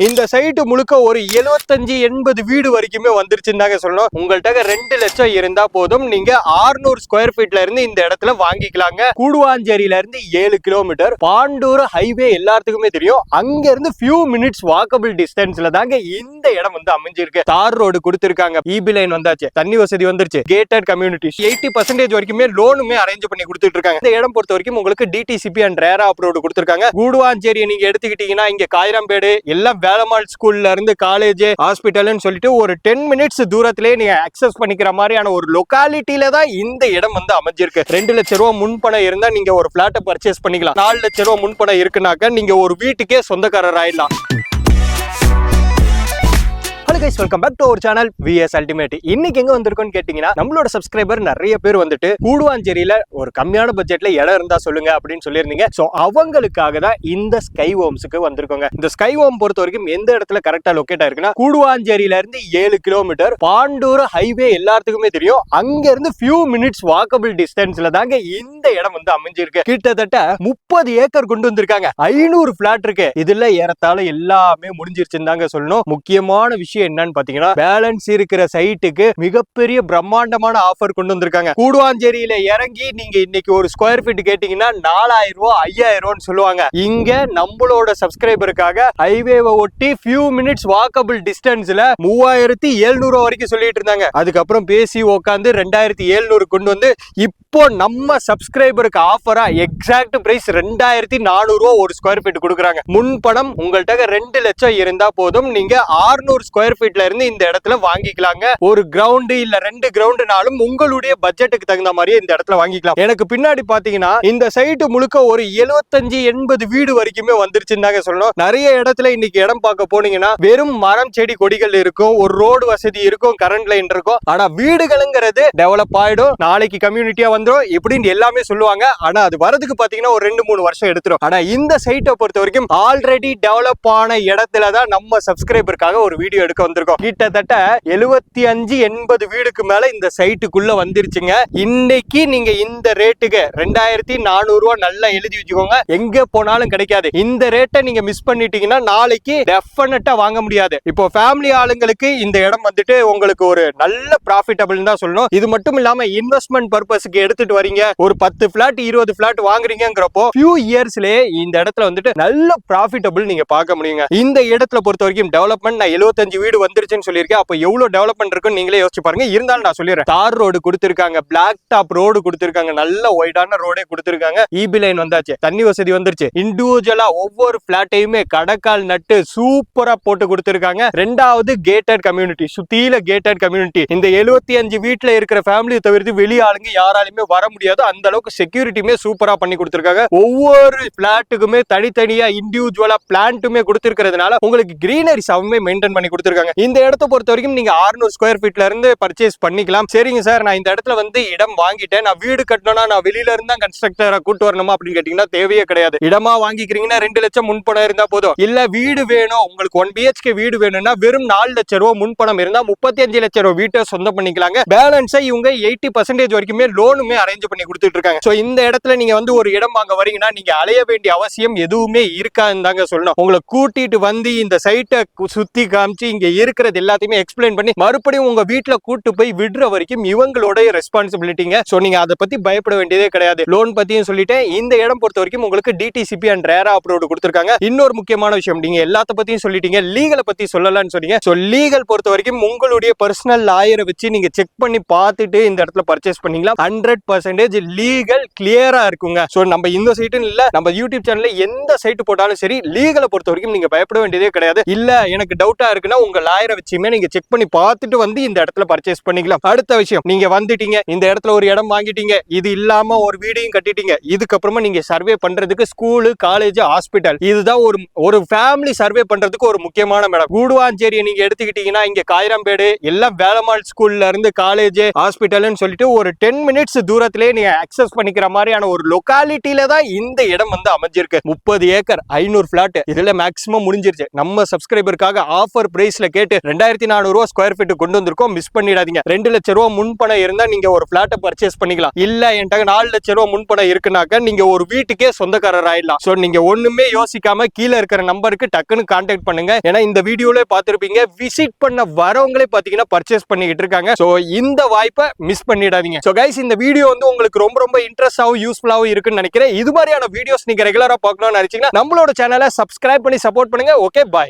இந்த சைட்டு முழுக்க ஒரு 75-80 வீடு வரைக்குமே வந்துருச்சுன்னு சொல்லணும். உங்கள்கிட்ட 2 லட்சம் இருந்தா போதும், நீங்க 600 ஸ்கொயர் ஃபீட்ல இருந்து இந்த இடத்துல வாங்கிக்கலாங்க. கூடுவாஞ்சேரியில இருந்து 7 கிலோமீட்டர், பாண்டூர் ஹைவே எல்லாத்துக்குமே தெரியும். அங்க இருந்து ஃபியூ மினிட்ஸ் வாக்கபிள் டிஸ்டன்ஸ்ல தாங்க இந்த இடம் வந்து அமைஞ்சிருக்கு. தார் ரோடு கொடுத்திருக்காங்க, இபி லைன் வந்தாச்சு, தண்ணி வசதி வந்துருச்சு, கேட்டட் கம்யூனிட்டி, 80% வரைக்குமே லோனுமே அரேஞ்ச் பண்ணி கொடுத்துட்டு இருக்காங்க. இந்த இடம் பொறுத்த வரைக்கும் உங்களுக்கு டிடிசிபி அண்ட் ரேரா அப்ரூவ்டு கொடுத்திருக்காங்க. கூடுவாஞ்சேரியை நீங்க எடுத்துக்கிட்டீங்கன்னா இங்க காயிரம்பேடு எல்லாம் வேலம்மாள் ஸ்கூல்ல இருந்து காலேஜ் ஹாஸ்பிட்டல்னு சொல்லிட்டு ஒரு 10 மினிட்ஸ் தூரத்திலே நீங்க அக்சஸ் பண்ணிக்கிற மாதிரியான ஒரு லொகாலிட்டியில தான் இந்த இடம் வந்து அமைஞ்சிருக்கு. 2 லட்சம் ரூபாய் முன்பணம் இருந்தா நீங்க ஒரு பிளாட்டை பர்ச்சேஸ் பண்ணிக்கலாம். 4 லட்சம் ரூபாய் முன்பணம் இருக்குனாக்க நீங்க ஒரு வீட்டுக்கே சொந்தக்காரர் ஆயிடலாம். Hello guys, welcome back to our channel VS ultimate. இன்னைக்கு எங்க வந்திருக்கோம்னு கேட்டீங்கன்னா, நம்மளோட சப்ஸ்கிரைபர் நிறைய பேர் வந்துட்டு கூடுவாஞ்சேரியில ஒரு கம்மியான பட்ஜெட்ல இடம் இருந்தா சொல்லுங்க அப்படின்னு சொல்லியிருந்தீங்க. சோ அவங்களுக்காக தான் இந்த ஸ்கை ஹோம்ஸ்க்கு வந்திருக்கோங்க. இந்த ஸ்கை ஹோம் பொறுத்த வரைக்கும் எந்த இடத்துல கரெக்டா லொகேட் ஆயிருக்குன்னா, கூடுவாஞ்சேரியில இருந்து 7 கிலோமீட்டர், பாண்டூர் ஹைவே எல்லாத்துக்குமே தெரியும். அங்க இருந்து ஃபியூ மினிட்ஸ் வாக்கபிள் டிஸ்டன்ஸ்ல தாங்க இந்த இடம் வந்து அமைஞ்சிருக்கு. கிட்டத்தட்ட 30 ஏக்கர் கொண்டு வந்திருக்காங்க. 500 பிளாட் இருக்கு. இதுல ஏறத்தாழ எல்லாமே முடிஞ்சிருச்சுன்னு தாங்க சொல்லணும். முக்கியமான விஷயம் என்னன்னு பாத்தீங்கன்னா, பேலன்ஸ் இருக்கிற சைட்டுக்கு மிகப்பெரிய பிரம்மாண்டமான ஆஃபர் கொண்டு வந்திருக்காங்க. கூடுவாஞ்சேரியில இறங்கி நீங்க இன்னைக்கு ஒரு ஸ்கொயர் ஃபீட் கேட்டீங்கன்னா 4000 ரூபாய் 5000 ரூபான்னு சொல்லுவாங்க. இங்க நம்மளோட சப்ஸ்கிரைபருக்காக ஹைவேவை ஒட்டி ஃபியூ மினிட்ஸ் வாக்கபிள் டிஸ்டன்ஸ்ல 3700 வரைக்கும் சொல்லிட்டு இருந்தாங்க. அதுக்கப்புறம் பேசி உட்காந்து 2700 கொண்டு வந்து இப்போ நம்ம சப்ஸ்கிரைபருக்கு ஆஃபரா எக்ஸாக்ட் பிரைஸ் 2400 ரூபாய் ஒரு ஸ்கொயர் ஃபீட் கொடுக்குறாங்க. முன்பணம் உங்கள்கிட்ட 2 லட்சம் இருந்தா போதும், நீங்க 600 ஸ்கொயர் ஃபீட்ல இருந்து இந்த இடத்துல வாங்கிக்கலாங்க. ஒரு கிரவுண்ட் இல்ல 2 கிரவுண்ட்னாலும் உங்களுடைய பட்ஜெட்டுக்கு தகுந்த மாதிரியே இந்த இடத்துல வாங்கிக்கலாம். எனக்கு பின்னாடி பாத்தீங்கன்னா இந்த சைட்டு முழுக்க ஒரு 75-80 வீடு வரைக்குமே வந்துருச்சுன்னு சொல்லணும். நிறைய இடத்துல இன்னைக்கு இடம் பார்க்க போனீங்கன்னா வெறும் மரம் செடி கொடிகள் இருக்கும், ஒரு ரோடு வசதி இருக்கும், கரண்ட் லைன் இருக்கும். ஆனா வீடுகளுங்கிறது டெவலப் ஆயிடும், நாளைக்கு கம்யூனிட்டியா வந்துடும் இப்படின்னு எல்லாமே சொல்லுவாங்க. ஆனா அது வரதுக்கு பாத்தீங்கன்னா ஒரு 2-3 வருஷம் எடுத்துரும். ஆனா இந்த சைட்டை பொறுத்த வரைக்கும் ஆல்ரெடி டெவலப் ஆன இடத்துல தான் நம்ம சப்ஸ்கிரைபருக்காக ஒரு வீடியோ எடுக்க வந்திருக்கோம். கிட்டத்தட்ட 75-80 வீடுக்கு மேல இந்த சைட்டுக்குள்ள வந்துருச்சுங்க. இன்னைக்கு நீங்க இந்த ரேட்டுக்கு 2400 ரூபாய் நல்லா எழுதி வச்சுக்கோங்க, எங்க போனாலும் கிடைக்காது. இந்த ரேட்டை நீங்க மிஸ் பண்ணிட்டீங்கன்னா நாளைக்கு டெஃபினட்டா வாங்க முடியாது. இப்போ ஃபேமிலி ஆளுங்களுக்கு இந்த இடம் வந்துட்டு உங்களுக்கு ஒரு நல்ல ப்ராஃபிட்டபிள் தான் சொல்லணும். இது மட்டும் இல்லாம இன்வெஸ்ட்மெண்ட் பர்பஸ்க்கு எடுத்துட்டு வரீங்க, ஒரு 10 பிளாட் 20 பிளாட் வாங்குறீங்கிறப்போ ஃபியூ இயர்ஸ்லயே இந்த இடத்துல வந்துட்டு நல்ல ப்ராஃபிட்டபிள் நீங்க பார்க்க முடியுங்க. இந்த இடத்துல பொறுத்த வரைக்கும் டெவலப்மெண்ட் நான் 75 வீடு வந்துருச்சுன்னு சொல்லியிருக்கேன். அப்ப எவ்வளவு டெவலப்மெண்ட் இருக்குன்னு நீங்களே யோசிச்சு பாருங்க. இருந்தாலும் நான் சொல்லிடுறேன், தார் ரோடு கொடுத்திருக்காங்க, பிளாக் டாப் ரோடு கொடுத்திருக்காங்க, நல்ல ஒய்டான ரோடே கொடுத்திருக்காங்க, இபி லைன் வந்தாச்சு, தண்ணி வசதி வந்துருச்சு. இண்டிவிஜுவலா ஒவ்வொரு பிளாட்டையுமே கடக்கால் நட்டு சூப்பரா போட்டு கொடுத்திருக்காங்க. ரெண்டாவது கேட்டட் கம்யூனிட்டி, சுத்தியில கேட்டட் கம்யூனிட்டி. இந்த 75 வீட்டுல இருக்கிற ஃபேமிலியை தவிர்த்து வெளிய ஆளுங்க யாராலுமே வர முடியாது, அந்த அளவுக்கு செக்யூரிட்டியுமே சூப்பரா பண்ணி கொடுத்திருக்காங்க. ஒவ்வொரு பிளாட்டுக்குமே தனித்தனியா இண்டிவிஜுவலா பிளான்ட்டுமே கொடுத்திருக்கிறதுனால உங்களுக்கு கிரீனரி சவுமே மெயின்டைன் பண்ணி கொடுத்திருக்காங்க. இந்த இடத்தை பொறுத்த வரைக்கும் நீங்க 600 ஸ்கொயர் ஃபீட்ல இருந்து பர்ச்சேஸ் பண்ணிக்கலாம். சரிங்க சார், நான் இந்த இடத்துல வந்து இடம் வாங்கிட்டேன், நான் வீடு கட்டணும்னா நான் வெளியில இருந்தா கன்ஸ்ட்ரக்டரை கூட்டு வரணுமா அப்படின்னு கேட்டீங்கன்னா தேவையே கிடையாது. இடமா வாங்கிக்கிறீங்கன்னா 2 லட்சம் முன்பணம் இருந்தா போதும். இல்ல வீடு வேணும், உங்களுக்கு 1 BHK வீடு வேணும்னா வெறும் 4 லட்சம் ரூபாய் முன்பணம் இருந்தா 35 லட்சம் ரூபாய் வீட்டை சொந்தம் பண்ணிக்கலாங்க. பேலன்ஸை இவங்க 80% வரைக்குமே லோனுமே அரேஞ்ச் பண்ணி கொடுத்துட்டு இருக்காங்க. சோ இந்த இடத்துல நீங்க வந்து ஒரு இடம் வாங்க வரீங்கன்னா நீங்க அலைய வேண்டிய அவசியம் எதுவுமே இருக்காதுன்னு தாங்க சொல்லணும். உங்களை கூட்டிட்டு வந்து இந்த சைட்டை சுத்தி காமிச்சு இங்க இருக்கிறது எல்லாத்தையுமே எக்ஸ்பிளைன் பண்ணி மறுபடியும் உங்க வீட்டுல கூட்டு போய் விடுற வரைக்கும் இவங்களோட ரெஸ்பான்சிபிலிட்டிங்க. சோ நீங்க அதை பத்தி பயப்பட வேண்டியதே கிடையாது. லோன் பத்தியும் சொல்லிட்டேன். இந்த இடம் பொறுத்த வரைக்கும் உங்களுக்கு டிடிசிபி அண்ட் ரேரா அப்ரூவ்டு கொடுத்திருக்காங்க. இன்னொரு முக்கியமான விஷயம், நீங்க எல்லாத்த பத்தியும் சொல்லிட்டீங்க, லீகலை பத்தி சொல்லலாம்னு சொன்னீங்க. சோ லீகல் பொறுத்த வரைக்கும் உங்களுடைய பர்சனல் லாயரை வச்சு நீங்க செக் பண்ணி பார்த்துட்டு இந்த இடத்துல பர்ச்சேஸ் பண்ணீங்களா 100% லீகல் கிளியரா இருக்குங்க. சோ நம்ம இந்த சைட்டுன்னு இல்ல, நம்ம யூடியூப் சேனல்ல எந்த சைட்டு போட்டாலும் சரி லீகலை பொறுத்த வரைக்கும் நீங்க பயப்பட வேண்டியதே கிடையாது. இல்ல எனக்கு டவுட்டா இருக்குன்னா உங்க லாயரை வச்சுமே நீங்க செக் பண்ணி பார்த்துட்டு வந்து இந்த இடத்துல பர்ச்சேஸ் பண்ணிக்கலாம். அடுத்த விஷயம், நீங்க வந்துட்டீங்க, இந்த இடத்துல ஒரு இடம் வாங்கிட்டீங்க, இது இல்லாம ஒரு வீடையும் கட்டிட்டீங்க. இதுக்கப்புறமா நீங்க சர்வே பண்றதுக்கு ஸ்கூலு, காலேஜ், ஹாஸ்பிட்டல், இதுதான் ஒரு ஃபேமிலி சர்வே பண்றதுக்கு ஒரு முக்கியமான இடம். கூடுவாஞ்சேரியை நீங்க எடுத்துக்கிட்டீங்கன்னா இங்க காயிரம்பேடு எல்லாம் வேலம்மாள் ஸ்கூல்ல இருந்து காலேஜ் ஹாஸ்பிட்டல்னு சொல்லிட்டு ஒரு 10 மினிட்ஸ் தூரத்திலே நீங்க அக்சஸ் பண்ணிக்கிற மாதிரியான ஒரு லொகாலிட்டியில தான் இந்த இடம் வந்து அமைஞ்சிருக்கு. 30 ஏக்கர் 500 பிளாட், இதுல மேக்ஸிமம் முடிஞ்சிருச்சு. நம்ம சப்ஸ்கிரைபருக்காக ஆஃபர் பிரைஸ்ல கேட்டு சொல்லிட்டு 2400 ரூபா ஸ்கொயர் ஃபீட் கொண்டு வந்திருக்கோம். மிஸ் பண்ணிடாதீங்க. 2 லட்சம் ரூபா முன்பணம் இருந்தா நீங்க ஒரு பிளாட்டை பர்ச்சேஸ் பண்ணிக்கலாம். இல்ல என்கிட்ட 4 லட்சம் ரூபா முன்பணம் இருக்குனாக்க நீங்க ஒரு வீட்டுக்கே சொந்தக்காரர் ஆயிடலாம். சோ நீங்க ஒண்ணுமே யோசிக்காம கீழே இருக்கிற நம்பருக்கு டக்குன்னு கான்டாக்ட் பண்ணுங்க. ஏன்னா இந்த வீடியோல பாத்துருப்பீங்க, விசிட் பண்ண வரவங்களே பாத்தீங்கன்னா பர்ச்சேஸ் பண்ணிக்கிட்டு இருக்காங்க. சோ இந்த வாய்ப்பை மிஸ் பண்ணிடாதீங்க. சோ கைஸ், இந்த வீடியோ வந்து உங்களுக்கு ரொம்ப ரொம்ப இன்ட்ரெஸ்டாவும் யூஸ்ஃபுல்லாவும் இருக்குன்னு நினைக்கிறேன். இது மாதிரியான வீடியோஸ் நீங்க ரெகுலரா பார்க்கணும்னு நினைச்சீங்கன்னா நம்மளோட சேனலை சப்ஸ்கிரைப் பண்ணி சப்போர்ட் பண்ணுங்க. ஓகே, பாய்.